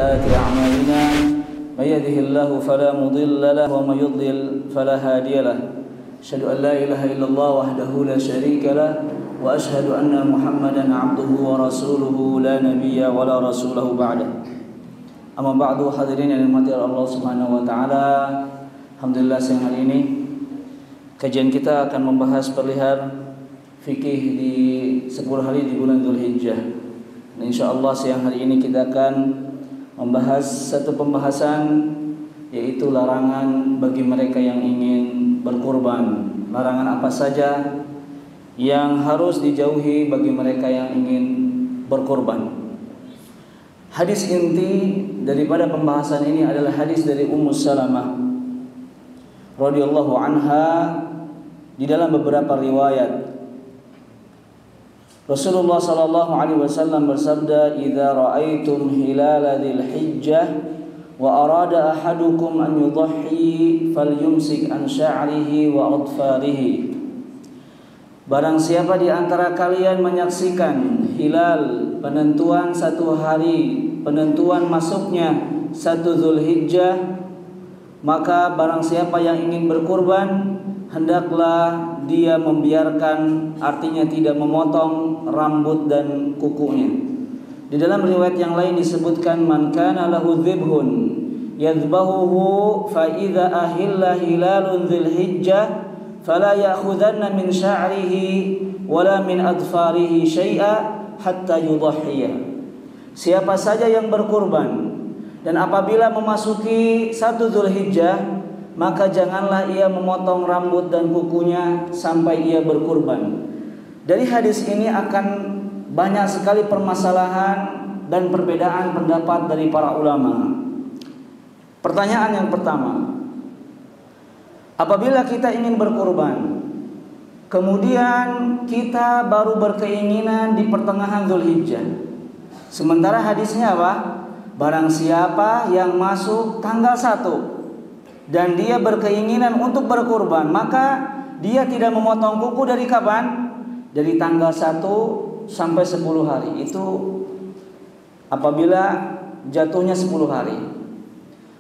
سيئات أعمالنا من يهده الله فلا مضل له ومن يضلل فلا هادي له أشهد أن لا إله إلا الله وحده لا شريك له وأشهد أن محمدا عبده ورسوله لا نبي ولا رسوله بعده. Amma ba'du, hadirin yang dirahmati Allah Subhanahu wa taala. Alhamdulillah, siang hari ini kajian kita akan membahas perihal fikih di 10 hari di bulan Dzulhijjah. Dan insyaallah siang hari ini kita akan membahas satu pembahasan, yaitu larangan bagi mereka yang ingin berkurban. Larangan apa saja yang harus dijauhi bagi mereka yang ingin berkurban. Hadis inti daripada pembahasan ini adalah hadis dari Ummu Salamah radhiyallahu anha di dalam beberapa riwayat. Rasulullah sallallahu alaihi wasallam bersabda, "Idza ra'aitum hilala dzil hijjah wa arada ahadukum an yudhhi falyumsik an sya'rihi wa adfarihi." Barang siapa di antara kalian menyaksikan hilal, penentuan satu hari, penentuan masuknya satu Dzulhijjah, maka barang siapa yang ingin berkurban, hendaklah dia membiarkan, artinya tidak memotong rambut dan kukunya. Di dalam riwayat yang lain disebutkan, man kana lahu dzibhun yadhbahuhu fa idza ahilla hilalun Dzulhijjah fala ya'khudanna min sya'rihi wala min adfarihi syai'a hatta yudhhiya. Siapa saja yang berkurban dan apabila memasuki satu Dzulhijjah, maka janganlah ia memotong rambut dan kukunya sampai ia berkurban. Dari hadis ini akan banyak sekali permasalahan dan perbedaan pendapat dari para ulama. Pertanyaan yang pertama, apabila kita ingin berkurban, kemudian kita baru berkeinginan di pertengahan Dzulhijjah, sementara hadisnya apa? Barang siapa yang masuk tanggal 1 dan dia berkeinginan untuk berkurban, maka dia tidak memotong kuku dari kapan? Dari tanggal 1 sampai 10 hari. Itu apabila jatuhnya 10 hari.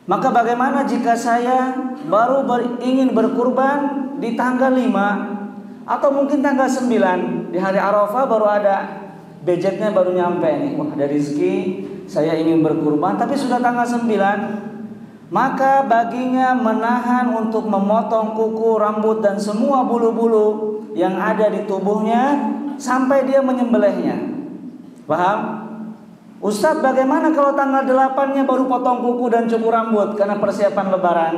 Maka bagaimana jika saya baru ingin berkurban di tanggal 5 atau mungkin tanggal 9, di hari Arafah baru ada budgetnya, baru nyampe nih, wah ada rezeki, saya ingin berkurban, tapi sudah tanggal 9. Maka baginya menahan untuk memotong kuku, rambut dan semua bulu-bulu yang ada di tubuhnya sampai dia menyembelihnya. Paham? Ustadz, bagaimana kalau tanggal 8-nya baru potong kuku dan cukur rambut karena persiapan lebaran?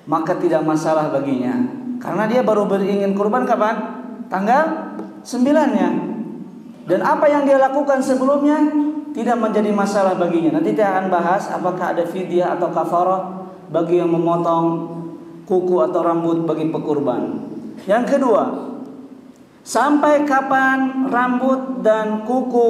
Maka tidak masalah baginya, karena dia baru beringin kurban kapan? Tanggal 9-nya. Dan apa yang dia lakukan sebelumnya tidak menjadi masalah baginya. Nanti kita akan bahas apakah ada fidyah atau kafarah bagi yang memotong kuku atau rambut bagi pekurban. Yang kedua, sampai kapan rambut dan kuku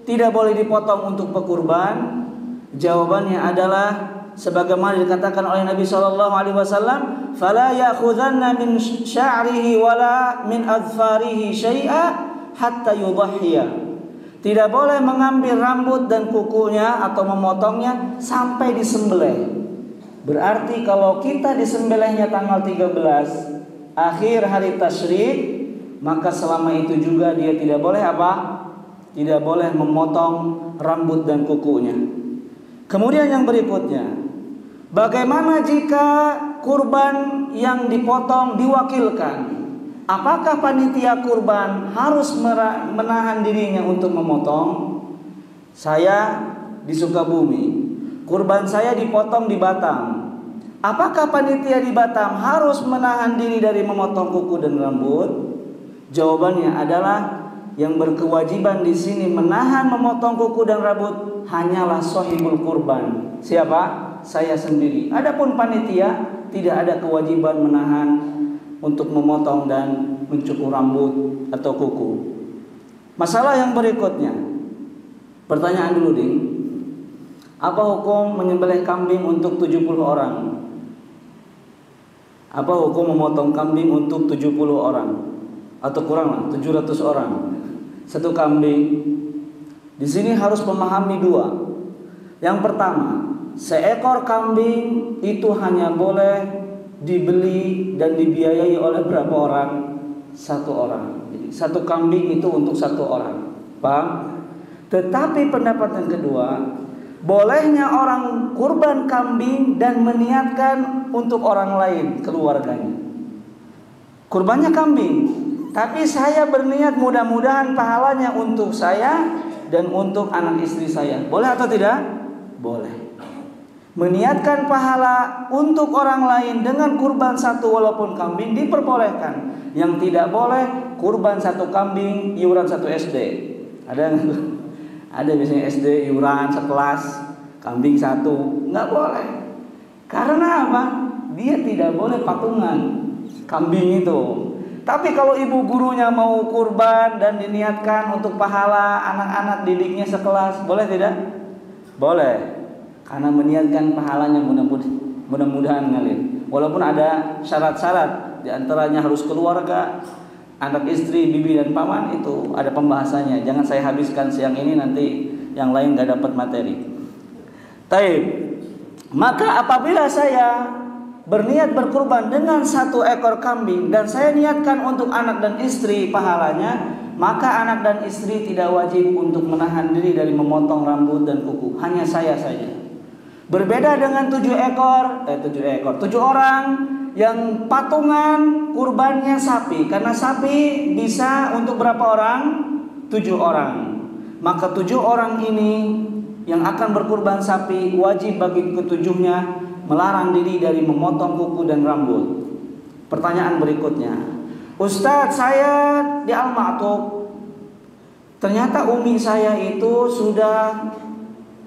tidak boleh dipotong untuk pekurban? Jawabannya adalah sebagaimana dikatakan oleh Nabi SAW, "Fala ya'khudhanna min sya'rihi wala min adfarihi syai'a hatta yudhhiya." Tidak boleh mengambil rambut dan kukunya atau memotongnya sampai disembelih. Berarti kalau kita disembelihnya tanggal 13, akhir hari tasyrik, maka selama itu juga dia tidak boleh apa? Tidak boleh memotong rambut dan kukunya. Kemudian yang berikutnya, bagaimana jika kurban yang dipotong diwakilkan? Apakah panitia kurban harus menahan dirinya untuk memotong? Saya di Sukabumi, kurban saya dipotong di Batam. Apakah panitia di Batam harus menahan diri dari memotong kuku dan rambut? Jawabannya adalah yang berkewajiban di sini menahan memotong kuku dan rambut hanyalah sahibul kurban. Siapa? Saya sendiri. Adapun panitia tidak ada kewajiban menahan untuk memotong dan mencukur rambut atau kuku. Masalah yang berikutnya, pertanyaan dulu ding, apa hukum menyembelih kambing untuk 70 orang? Apa hukum memotong kambing untuk 70 orang? Atau kurang lah, 700 orang satu kambing. Di sini harus memahami dua. Yang pertama, seekor kambing itu hanya boleh dibeli dan dibiayai oleh berapa orang? Satu orang. Jadi satu kambing itu untuk satu orang. Paham? Tetapi pendapat yang kedua, bolehnya orang kurban kambing dan meniatkan untuk orang lain, keluarganya. Kurbannya kambing, tapi saya berniat mudah-mudahan pahalanya untuk saya dan untuk anak istri saya. Boleh atau tidak? Boleh. Meniatkan pahala untuk orang lain dengan kurban satu walaupun kambing diperbolehkan. Yang tidak boleh kurban satu kambing iuran satu SD. Ada biasanya SD iuran sekelas, kambing satu, nggak boleh. Karena apa? Dia tidak boleh patungan kambing itu. Tapi kalau ibu gurunya mau kurban dan diniatkan untuk pahala anak-anak didiknya sekelas, boleh tidak? Boleh. Karena meniatkan pahalanya mudah-mudahan ngalir. Walaupun ada syarat-syarat, diantaranya harus keluarga, anak istri, bibi dan paman, itu ada pembahasannya. Jangan saya habiskan siang ini, nanti yang lain gak dapat materi. Taib. Maka apabila saya berniat berkurban dengan satu ekor kambing dan saya niatkan untuk anak dan istri pahalanya, maka anak dan istri tidak wajib untuk menahan diri dari memotong rambut dan kuku. Hanya saya saja. Berbeda dengan 7 orang yang patungan kurbannya sapi. Karena sapi bisa untuk berapa orang? 7 orang. Maka 7 orang ini yang akan berkurban sapi, wajib bagi ketujuhnya melarang diri dari memotong kuku dan rambut. Pertanyaan berikutnya, Ustadz, saya di Al-Ma'tuq, ternyata umi saya itu sudah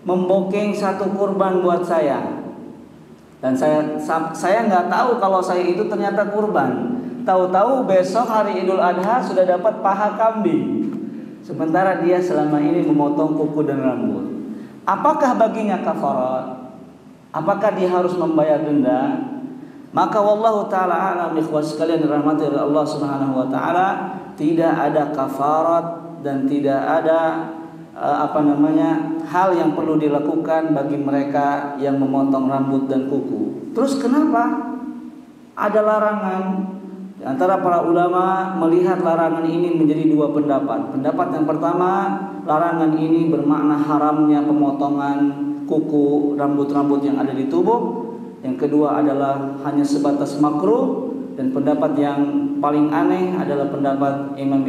membooking satu kurban buat saya, dan saya nggak tahu kalau saya itu ternyata kurban. Tahu-tahu besok hari Idul Adha sudah dapat paha kambing, sementara dia selama ini memotong kuku dan rambut. Apakah baginya kafarat? Apakah dia harus membayar denda? Maka wallahu taala alam, ikhwas sekalian dirahmati oleh Allah Subhanahu wa taala, tidak ada kafarat dan tidak ada hal yang perlu dilakukan bagi mereka yang memotong rambut dan kuku. Terus kenapa ada larangan? Di antara para ulama melihat larangan ini menjadi 2 pendapat. Pendapat yang pertama, larangan ini bermakna haramnya pemotongan kuku, rambut-rambut yang ada di tubuh. Yang kedua adalah hanya sebatas makruh. Dan pendapat yang paling aneh adalah pendapat Imam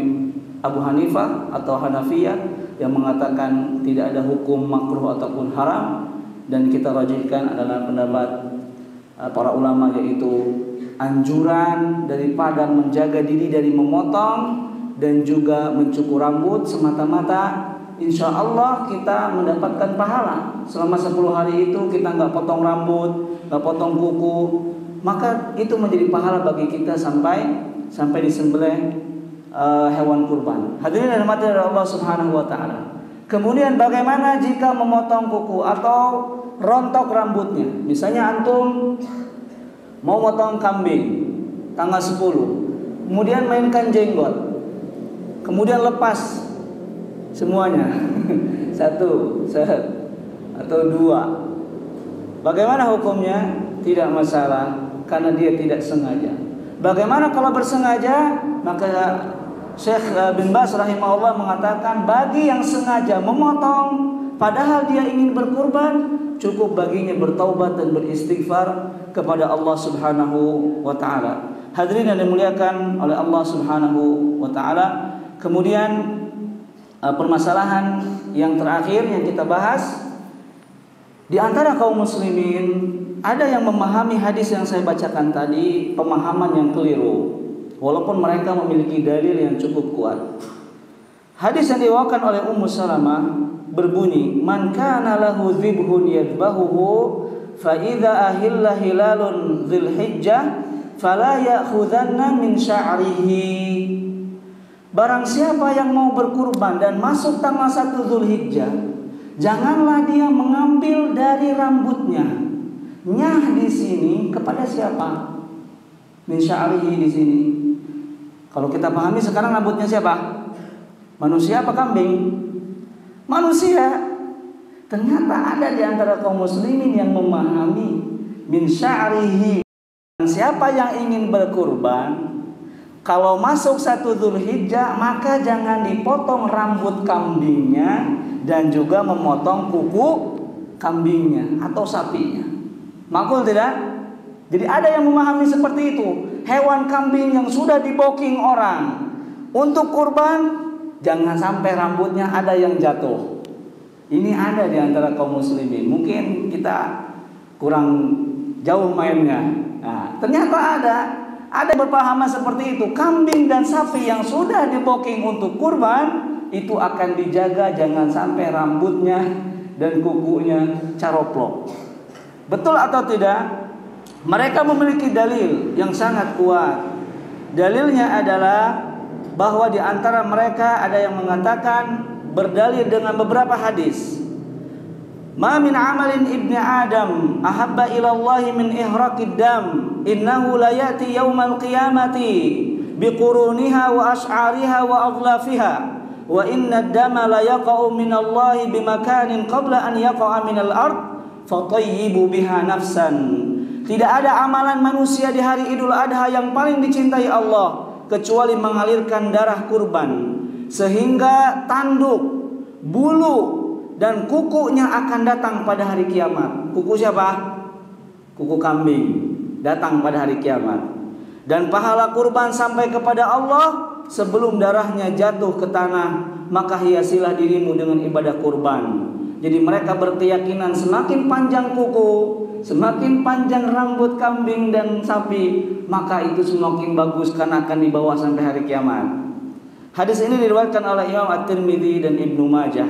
Abu Hanifah atau Hanafiyah yang mengatakan tidak ada hukum makruh ataupun haram. Dan kita rajihkan adalah pendapat para ulama, yaitu anjuran daripada menjaga diri dari memotong dan juga mencukur rambut semata-mata, insya Allah kita mendapatkan pahala. Selama 10 hari itu kita nggak potong rambut, nggak potong kuku, maka itu menjadi pahala bagi kita sampai disembelih hewan kurban. Hadirin dan hadirat dari Allah Subhanahu wa taala. Kemudian bagaimana jika memotong kuku atau rontok rambutnya? Misalnya antum mau motong kambing tanggal 10, kemudian mainkan jenggot, kemudian lepas semuanya, 1 atau 2. Bagaimana hukumnya? Tidak masalah, karena dia tidak sengaja. Bagaimana kalau bersengaja? Maka Syekh bin Baz rahimahullah mengatakan, bagi yang sengaja memotong padahal dia ingin berkurban, cukup baginya bertaubat dan beristighfar kepada Allah Subhanahu wa taala. Hadirin yang dimuliakan oleh Allah Subhanahu wa taala. Kemudian permasalahan yang terakhir yang kita bahas, di antara kaum muslimin ada yang memahami hadis yang saya bacakan tadi pemahaman yang keliru, walaupun mereka memiliki dalil yang cukup kuat. Hadis yang dibawakan oleh Ummu Salamah berbunyi, man kana lahu dhibhun yadbahuhu fa idza ahilla hilalun dzulhijjah fala ya'khudhanna min sya'rihi. Barang siapa yang mau berkurban dan masuk tanggal 1 Dzulhijjah, janganlah dia mengambil dari rambutnya. Nyah di sini kepada siapa? Min sya'rihi di sini. Kalau kita pahami sekarang, rambutnya siapa? Manusia apa kambing? Manusia. Ternyata ada di antara kaum muslimin yang memahami min sya'rihi, siapa yang ingin berkurban, kalau masuk 1 Dzulhijjah maka jangan dipotong rambut kambingnya dan juga memotong kuku kambingnya atau sapinya. Makul tidak? Jadi ada yang memahami seperti itu. Hewan kambing yang sudah diboking orang untuk kurban, jangan sampai rambutnya ada yang jatuh. Ini ada di antara kaum muslimin. Mungkin kita kurang jauh mainnya. Nah, ternyata ada berpahaman seperti itu. Kambing dan sapi yang sudah diboking untuk kurban itu akan dijaga jangan sampai rambutnya dan kukunya caroplok. Betul atau tidak? Mereka memiliki dalil yang sangat kuat. Dalilnya adalah bahwa di antara mereka ada yang mengatakan berdalil dengan beberapa hadis. Ma min amalin ibni Adam ahabba ila Allah min ihraqid dam innahu la ya'ti yaumal qiyamati biquruniha wa ash'ariha wa aghlafiha wa inna ad-dama la yaqa'u min Allah bimakanin qabla an yaqa'a min al-ard fatayyibu biha nafsan. Tidak ada amalan manusia di hari Idul Adha yang paling dicintai Allah kecuali mengalirkan darah kurban, sehingga tanduk, bulu, dan kukunya akan datang pada hari kiamat. Kuku siapa? Kuku kambing datang pada hari kiamat. Dan pahala kurban sampai kepada Allah sebelum darahnya jatuh ke tanah, maka hiasilah dirimu dengan ibadah kurban. Jadi mereka berkeyakinan semakin panjang kuku, semakin panjang rambut kambing dan sapi, maka itu semakin bagus karena akan dibawa sampai hari kiamat. Hadis ini diriwayatkan oleh Imam At-Tirmidzi dan Ibnu Majah.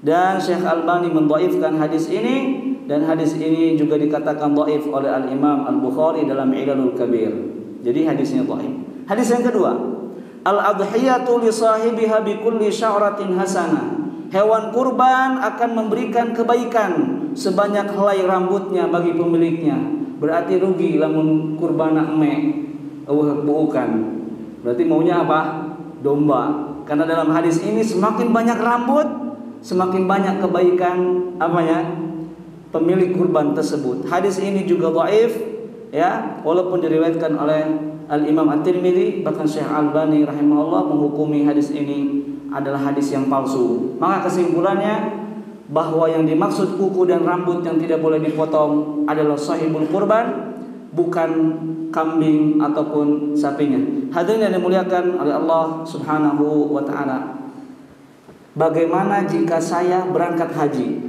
Dan Syekh Albani mendhaifkan hadis ini, dan hadis ini juga dikatakan dhaif oleh Al-Imam Al-Bukhari dalam Ilalul Kabir. Jadi hadisnya dhaif. Hadis yang kedua, al-adhiyatu li sahibiha bi kulli sya'ratin hasanah. Hewan kurban akan memberikan kebaikan sebanyak helai rambutnya bagi pemiliknya. Berarti rugi lamun kurban eme bukan. Berarti maunya apa? Domba. Karena dalam hadis ini semakin banyak rambut, semakin banyak kebaikan apanya? Pemilik kurban tersebut. Hadis ini juga dhaif ya, walaupun diriwayatkan oleh Al-Imam At-Tirmidzi, bahkan Syekh Albani rahimahullah menghukumi hadis ini adalah hadis yang palsu. Maka kesimpulannya bahwa yang dimaksud kuku dan rambut yang tidak boleh dipotong adalah sahibul kurban, bukan kambing ataupun sapinya. Hadirin yang dimuliakan oleh Allah Subhanahu wa taala. Bagaimana jika saya berangkat haji?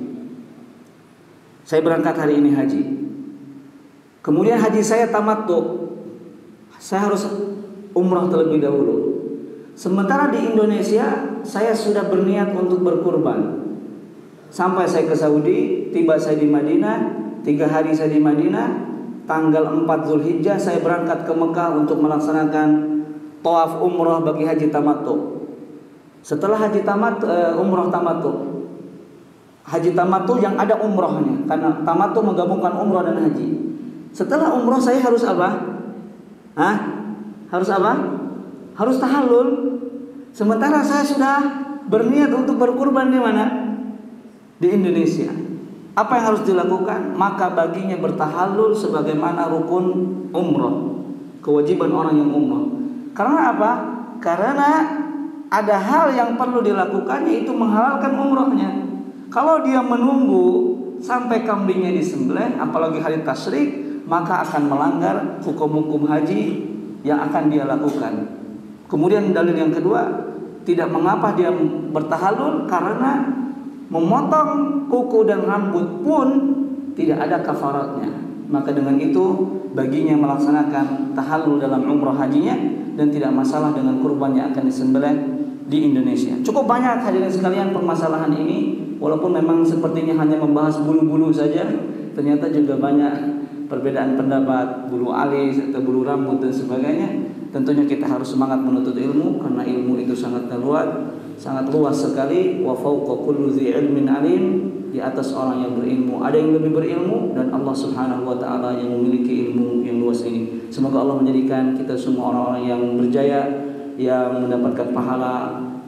Saya berangkat hari ini haji. Kemudian haji saya tamattu. Saya harus umrah terlebih dahulu. Sementara di Indonesia saya sudah berniat untuk berkurban. Sampai saya ke Saudi, tiba saya di Madinah, 3 hari saya di Madinah, tanggal 4 Dzulhijjah saya berangkat ke Mekah untuk melaksanakan tawaf umrah bagi haji tamattu. Setelah haji umrah tamattu, haji tamattu yang ada umrahnya, karena tamattu menggabungkan umrah dan haji. Setelah umrah saya harus apa? Harus apa? Harus tahallul. Sementara saya sudah berniat untuk berkurban di mana? Di Indonesia. Apa yang harus dilakukan? Maka baginya bertahallul sebagaimana rukun umrah, kewajiban orang yang umrah. Karena apa? Karena ada hal yang perlu dilakukan, yaitu menghalalkan umrahnya. Kalau dia menunggu sampai kambingnya disembelih, apalagi hari tasyrik, maka akan melanggar hukum-hukum haji yang akan dia lakukan. Kemudian dalil yang kedua, tidak mengapa dia bertahallul, karena memotong kuku dan rambut pun tidak ada kafaratnya. Maka dengan itu baginya melaksanakan tahallul dalam umrah hajinya, dan tidak masalah dengan kurban yang akan disembelih di Indonesia. Cukup banyak hadirin sekalian permasalahan ini, walaupun memang sepertinya hanya membahas bulu-bulu saja, ternyata juga banyak perbedaan pendapat, bulu alis atau bulu rambut dan sebagainya. Tentunya kita harus semangat menuntut ilmu, karena ilmu itu sangat luas sekali. Wa fawqa kulli dzi ilmin alim, di atas orang yang berilmu ada yang lebih berilmu, dan Allah Subhanahu wa taala yang memiliki ilmu yang luas ini. Semoga Allah menjadikan kita semua orang-orang yang berjaya, yang mendapatkan pahala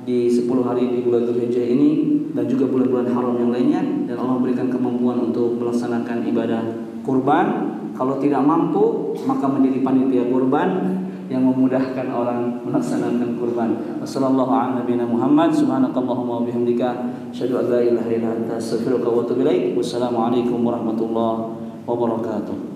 di 10 hari di bulan Dzulhijjah ini dan juga bulan-bulan haram yang lainnya, dan Allah berikan kemampuan untuk melaksanakan ibadah kurban. Kalau tidak mampu maka menjadi panitia kurban yang memudahkan orang melaksanakan kurban. Wassallallahu ala nabiyina Muhammad, subhanakallahumma wa bihamdika, asyhadu an la ilaha illa anta, astaghfiruka wa atubu ilaik. Wassalamualaikum warahmatullahi wabarakatuh.